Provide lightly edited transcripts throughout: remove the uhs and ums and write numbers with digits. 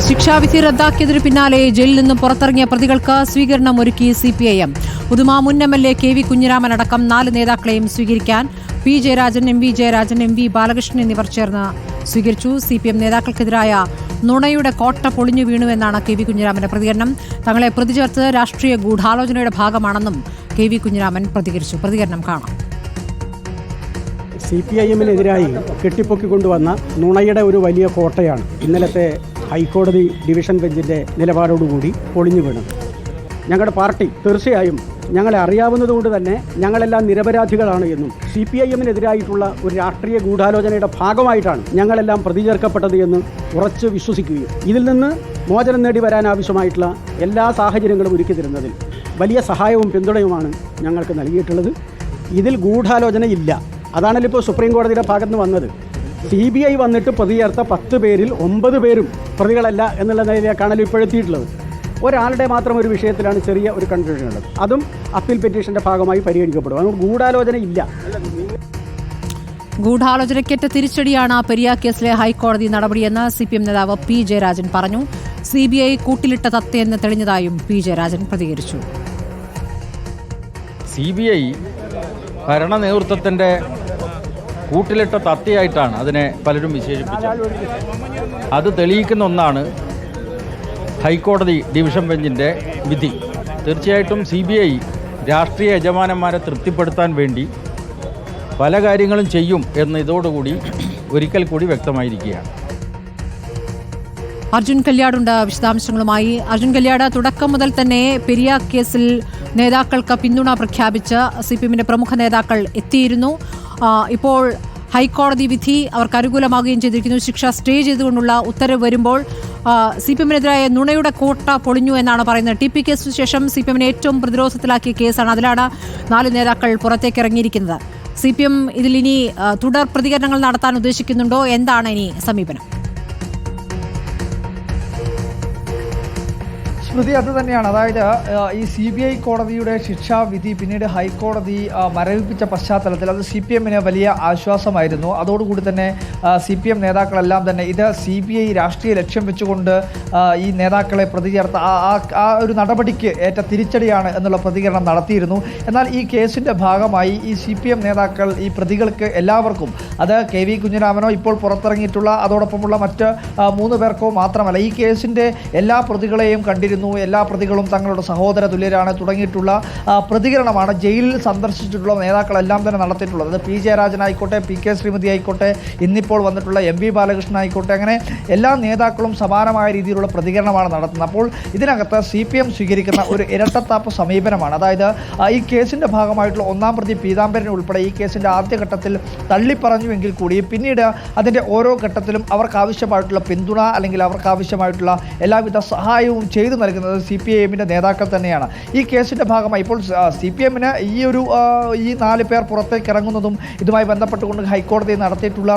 ശിക്ഷാവിധി റദ്ദാക്കിയതിനു പിന്നാലെ ജയിലിൽ നിന്നും പുറത്തിറങ്ങിയ പ്രതികൾക്ക് സ്വീകരണം ഒരുക്കി CPIM. ഉദുമ മുൻ MLA KV കുഞ്ഞിരാമൻ അടക്കം 4 നേതാക്കളെയും സ്വീകരിക്കാൻ P. Jayarajan, MV Jayarajan, MV Balakrishnan എന്നിവർ ചേർന്ന് സ്വീകരിച്ചു. CPM നേതാക്കൾക്കെതിരായ നുണയുടെ കോട്ട പൊളിഞ്ഞു വീണുവെന്നാണ് KV കുഞ്ഞിരാമന്റെ പ്രതികരണം. തങ്ങളെ പ്രതിചേർത്ത് രാഷ്ട്രീയ ഗൂഢാലോചനയുടെ ഭാഗമാണെന്നും KV കുഞ്ഞിരാമൻ പ്രതികരിച്ചു. പ്രതികരണം കാണാം. CPIM-നെതിരായി കെട്ടിപ്പൊക്കിക്കൊണ്ടുവന്ന നുണയുടെ ഒരു വലിയ കോട്ടയാണ് ഇന്നലത്തെ ഹൈക്കോടതി ഡിവിഷൻ ബെഞ്ചിൻ്റെ നിലപാടോടുകൂടി പൊളിഞ്ഞു വീണത്. ഞങ്ങളുടെ പാർട്ടി തീർച്ചയായും ഞങ്ങളെ അറിയാവുന്നതുകൊണ്ട് തന്നെ ഞങ്ങളെല്ലാം നിരപരാധികളാണ് എന്നും CPIM-നെതിരായിട്ടുള്ള ഒരു രാഷ്ട്രീയ ഗൂഢാലോചനയുടെ ഭാഗമായിട്ടാണ് ഞങ്ങളെല്ലാം പ്രതിചേർക്കപ്പെട്ടത് എന്ന് ഉറച്ചു വിശ്വസിക്കുകയും ഇതിൽ നിന്ന് മോചനം നേടി വരാൻ ആവശ്യമായിട്ടുള്ള എല്ലാ സാഹചര്യങ്ങളും ഒരുക്കി തരുന്നതിൽ വലിയ സഹായവും പിന്തുണയുമാണ് ഞങ്ങൾക്ക് നൽകിയിട്ടുള്ളത്. ഇതിൽ ഗൂഢാലോചനയില്ല. അതാണല്ലോ ഇപ്പോൾ സുപ്രീം കോടതിയുടെ ഭാഗത്ത് നിന്ന് വന്നത്. CBI വന്നിട്ട് പ്രതി ചേർത്ത 10 പേരിൽ 9 പേരും പ്രതികളല്ല എന്നുള്ള നിലയിലേക്കാണല്ലോ ഇപ്പോഴെത്തിയിട്ടുള്ളത്. ഒരാളുടെ മാത്രം ഒരു വിഷയത്തിലാണ് ചെറിയ ഒരു കൺഫ്യൂഷൻ ഉള്ളത്. അതും അപ്പീൽ പെറ്റീഷൻ്റെ ഭാഗമായി പരിഗണിക്കപ്പെടും. അതുകൊണ്ട് ഗൂഢാലോചന ഇല്ല. ഗൂഢാലോചനയ്ക്കേറ്റ തിരിച്ചടിയാണ് പെരിയ കേസിലെ ഹൈക്കോടതി നടപടിയെന്ന് CPM നേതാവ് P. ജയരാജൻ പറഞ്ഞു. CBI കൂട്ടിലിട്ട തത്തയെന്ന് തെളിഞ്ഞതായും P. ജയരാജൻ പ്രതികരിച്ചു. CBI ഭരണ നേതൃത്വത്തിൻ്റെ കൂട്ടിലിട്ട തത്തയായിട്ടാണ് അതിനെ പലരും വിശേഷിപ്പിച്ചത്. അത് തെളിയിക്കുന്ന ഒന്നാണ് ഹൈക്കോടതി ഡിവിഷൻ ബെഞ്ചിൻ്റെ വിധി. തീർച്ചയായിട്ടും CBI രാഷ്ട്രീയ യജമാനന്മാരെ തൃപ്തിപ്പെടുത്താൻ വേണ്ടി പല കാര്യങ്ങളും ചെയ്യും എന്ന് ഇതോടുകൂടി ഒരിക്കൽ കൂടി വ്യക്തമായിരിക്കുകയാണ്. അർജുൻ കല്യാടുണ്ട് വിശദാംശങ്ങളുമായി. അർജുൻ കല്യാട്, തുടക്കം മുതൽ തന്നെ പെരിയ കേസിൽ നേതാക്കൾക്ക് പിന്തുണ പ്രഖ്യാപിച്ച് CPM-ന്റെ പ്രമുഖ നേതാക്കൾ എത്തിയിരുന്നു. ഇപ്പോൾ ഹൈക്കോടതി വിധി അവർക്ക് അനുകൂലമാകുകയും ചെയ്തിരിക്കുന്നു. ശിക്ഷ സ്റ്റേ ചെയ്തുകൊണ്ടുള്ള ഉത്തരവ് വരുമ്പോൾ CPM-നെതിരായ നുണയുടെ കോട്ട പൊളിഞ്ഞു എന്നാണ് പറയുന്നത്. TP കേസിന് ശേഷം CPM-നെ ഏറ്റവും പ്രതിരോധത്തിലാക്കിയ കേസാണ്. അതിലാണ് 4 നേതാക്കൾ പുറത്തേക്ക് ഇറങ്ങിയിരിക്കുന്നത്. CPM ഇതിൽ ഇനി തുടർ പ്രതികരണങ്ങൾ നടത്താൻ ഉദ്ദേശിക്കുന്നുണ്ടോ? എന്താണ് ഇനി സമീപനം? സ്മൃതി, അത് തന്നെയാണ്. അതായത് ഈ CBI കോടതിയുടെ ശിക്ഷാവിധി പിന്നീട് ഹൈക്കോടതി മരവിപ്പിച്ച പശ്ചാത്തലത്തിൽ അത് CPM-ന് വലിയ ആശ്വാസമായിരുന്നു. അതോടുകൂടി തന്നെ CPM നേതാക്കളെല്ലാം തന്നെ ഇത് CBI രാഷ്ട്രീയ ലക്ഷ്യം വെച്ചുകൊണ്ട് ഈ നേതാക്കളെ പ്രതിചേർത്ത ആ ഒരു നടപടിക്ക് ഏറ്റ തിരിച്ചടിയാണ് എന്നുള്ള പ്രതികരണം നടത്തിയിരുന്നു. എന്നാൽ ഈ കേസിൻ്റെ ഭാഗമായി ഈ CPM നേതാക്കൾ ഈ പ്രതികൾക്ക് എല്ലാവർക്കും, അത് KV കുഞ്ഞിരാമനോ ഇപ്പോൾ പുറത്തിറങ്ങിയിട്ടുള്ള അതോടൊപ്പമുള്ള മറ്റ് 3 പേർക്കോ മാത്രമല്ല, ഈ കേസിൻ്റെ എല്ലാ പ്രതികളെയും കണ്ടിരുന്നു. എല്ലാ പ്രതികളും തങ്ങളുടെ സഹോദര തുല്യരാണ് തുടങ്ങിയിട്ടുള്ള പ്രതികരണമാണ് ജയിലിൽ സന്ദർശിച്ചിട്ടുള്ള നേതാക്കളെല്ലാം തന്നെ നടത്തിയിട്ടുള്ളത്. അത് P. ജയരാജൻ ആയിക്കോട്ടെ, PK ശ്രീമതി ആയിക്കോട്ടെ, ഇന്നിപ്പോൾ വന്നിട്ടുള്ള MV ബാലകൃഷ്ണൻ ആയിക്കോട്ടെ, അങ്ങനെ എല്ലാ നേതാക്കളും സമാനമായ രീതിയിലുള്ള പ്രതികരണമാണ് നടത്തുന്നത്. അപ്പോൾ ഇതിനകത്ത് CPM സ്വീകരിക്കുന്ന ഒരു ഇരട്ടത്താപ്പ് സമീപനമാണ്. അതായത് ഈ കേസിൻ്റെ ഭാഗമായിട്ടുള്ള 1-ാം പ്രതി പീതാംബരൻ ഉൾപ്പെടെ ഈ കേസിൻ്റെ ആദ്യഘട്ടത്തിൽ തള്ളിപ്പറഞ്ഞുവെങ്കിൽ കൂടി പിന്നീട് അതിൻ്റെ ഓരോ ഘട്ടത്തിലും അവർക്ക് ആവശ്യമായിട്ടുള്ള പിന്തുണ അല്ലെങ്കിൽ അവർക്ക് ആവശ്യമായിട്ടുള്ള എല്ലാവിധ സഹായവും ചെയ്തു നൽകുന്നത് CPIM-ന്റെ നേതാക്കൾ തന്നെയാണ്. ഈ കേസിൻ്റെ ഭാഗമായി ഇപ്പോൾ CPM-ന് ഈ 4 പേർ പുറത്തേക്ക് ഇറങ്ങുന്നതും ഇതുമായി ബന്ധപ്പെട്ടുകൊണ്ട് ഹൈക്കോടതി നടത്തിയിട്ടുള്ള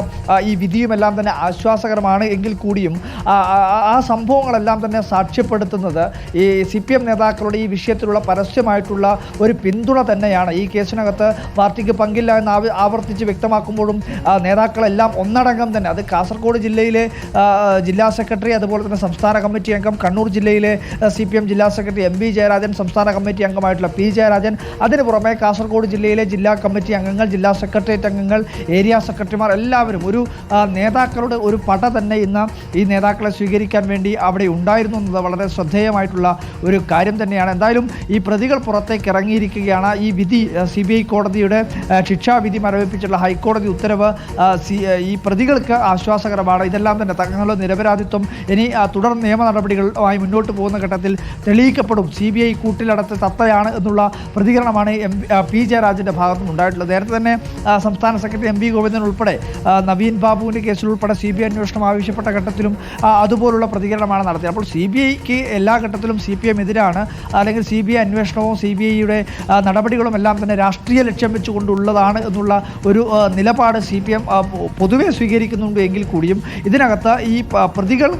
ഈ വിധിയുമെല്ലാം തന്നെ ആശ്വാസകരമാണ്. എങ്കിൽ കൂടിയും ആ സംഭവങ്ങളെല്ലാം തന്നെ സാക്ഷ്യപ്പെടുത്തുന്നത് ഈ CPM നേതാക്കളുടെ ഈ വിഷയത്തിലുള്ള പരസ്യമായിട്ടുള്ള ഒരു പിന്തുണ തന്നെയാണ്. ഈ കേസിനകത്ത് പാർട്ടിക്ക് പങ്കില്ല എന്ന് ആവർത്തിച്ച് വ്യക്തമാക്കുമ്പോഴും നേതാക്കളെല്ലാം ഒന്നടങ്കം തന്നെ, അത് കാസർഗോഡ് ജില്ലയിലെ ജില്ലാ സെക്രട്ടറി, അതുപോലെ തന്നെ സംസ്ഥാന കമ്മിറ്റി അംഗം, കണ്ണൂർ ജില്ലയിലെ CPM ജില്ലാ സെക്രട്ടറി MV ജയരാജൻ, സംസ്ഥാന കമ്മിറ്റി അംഗമായിട്ടുള്ള P. ജയരാജൻ, അതിന് പുറമെ കാസർഗോഡ് ജില്ലയിലെ ജില്ലാ കമ്മിറ്റി അംഗങ്ങൾ, ജില്ലാ സെക്രട്ടേറിയറ്റ് അംഗങ്ങൾ, ഏരിയ സെക്രട്ടറിമാർ എല്ലാവരും ഒരു നേതാക്കളുടെ ഒരു പട തന്നെ ഇന്ന് ഈ നേതാക്കളെ സ്വീകരിക്കാൻ വേണ്ടി അവിടെ ഉണ്ടായിരുന്നു എന്നത് വളരെ ശ്രദ്ധേയമായിട്ടുള്ള ഒരു കാര്യം തന്നെയാണ്. എന്തായാലും ഈ പ്രതികൾ പുറത്തേക്ക് ഇറങ്ങിയിരിക്കുകയാണ്. ഈ വിധി CBI കോടതിയുടെ ശിക്ഷാവിധി മരവിപ്പിച്ചുള്ള ഹൈക്കോടതി ഉത്തരവ് ഈ പ്രതികൾക്ക് ആശ്വാസകരമാണ്. ഇതെല്ലാം തന്നെ തങ്ങളുടെ നിരപരാധിത്വം ഇനി തുടർ നിയമ നടപടികളുമായി മുന്നോട്ട് പോകുന്ന ഘട്ടത്തിൽ തെളിയിക്കപ്പെടും. CBI കൂട്ടിലടച്ച തത്തയാണ് എന്നുള്ള പ്രതികരണമാണ് P. ജയരാജൻ്റെ ഭാഗത്തും ഉണ്ടായിട്ടുള്ളത്. നേരത്തെ തന്നെ സംസ്ഥാന സെക്രട്ടറി MV ഗോവിന്ദൻ ഉൾപ്പെടെ നവീൻ ബാബുവിൻ്റെ കേസിൽ ഉൾപ്പെടെ CBI അന്വേഷണം ആവശ്യപ്പെട്ട ഘട്ടത്തിലും അതുപോലുള്ള പ്രതികരണമാണ് നടത്തിയത്. അപ്പോൾ CBIക്ക് എല്ലാ ഘട്ടത്തിലും CPM എതിരാണ്, അല്ലെങ്കിൽ CBI അന്വേഷണവും CBIയുടെ നടപടികളും എല്ലാം തന്നെ രാഷ്ട്രീയ ലക്ഷ്യം വെച്ചുകൊണ്ടുള്ളതാണ് എന്നുള്ള ഒരു നിലപാട് CPM പൊതുവെ സ്വീകരിക്കുന്നുണ്ട്. എങ്കിൽ കൂടിയും ഇതിനകത്ത് ഈ പ്രതികൾ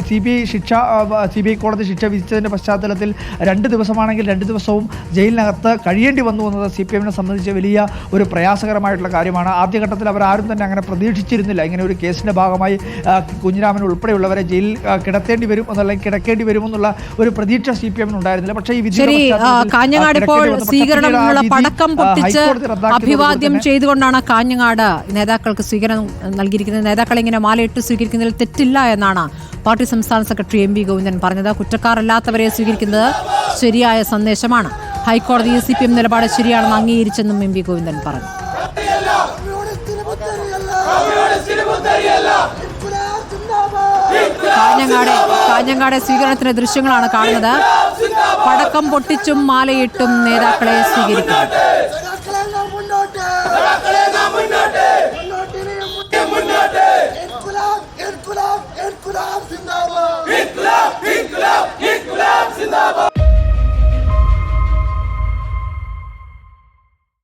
CBI കോടതി ശിക്ഷ വിധിച്ചതിൻ്റെ പശ്ചാത്തലത്തിൽ 2 ദിവസമാണെങ്കിൽ 2 ദിവസവും ജയിലിനകത്ത് കഴിയേണ്ടി വന്നു എന്നത് CPM സംബന്ധിച്ച് വലിയ ഒരു പ്രയാസകരമായിട്ടുള്ള കാര്യമാണ്. ആദ്യഘട്ടത്തിൽ അവർ ആരും തന്നെ അങ്ങനെ പ്രതീക്ഷിച്ചിരുന്നില്ല ഇങ്ങനെ ഒരു കേസിൻ്റെ ഭാഗമായി കുഞ്ഞിരാമൻ ഉൾപ്പെടെയുള്ളവരെ ജയിലിൽ കിടത്തേണ്ടി വരും എന്നല്ലെങ്കിൽ കിടക്കേണ്ടി വരുമെന്നുള്ള ഒരു പ്രതീക്ഷ CPM ഉണ്ടായിരുന്നില്ല. പക്ഷേ ഈ വിധി കാഞ്ഞങ്ങാട് ഇപ്പോൾ സ്വീകരണമുള്ള പടക്കം പൊട്ടിച്ച് അഭിവാദ്യം ചെയ്തുകൊണ്ടാണ് കാഞ്ഞങ്ങാട് നേതാക്കൾക്ക് സ്വീകരണം നൽകിയിരിക്കുന്നത്. നേതാക്കൾ ഇങ്ങനെ മാലയിട്ട് സ്വീകരിക്കുന്നതിൽ തെറ്റില്ല എന്നാണ് പാർട്ടി സംസ്ഥാന സെക്രട്ടറി MV ഗോവിന്ദൻ പറഞ്ഞത്. കുറ്റക്കാരല്ലാത്തവരെ സ്വീകരിക്കുന്നത് ശരിയായ സന്ദേശമാണ്. ഹൈക്കോടതി CPM നിലപാട് ശരിയാണെന്ന് അംഗീകരിച്ചെന്നും MV ഗോവിന്ദൻ പറഞ്ഞു. കാഞ്ഞങ്ങാട് സ്വീകരണത്തിന്റെ ദൃശ്യങ്ങളാണ് കാണുന്നത്. പടക്കം പൊട്ടിച്ചും മാലയിട്ടും നേതാക്കളെ സ്വീകരിക്കുന്നത്.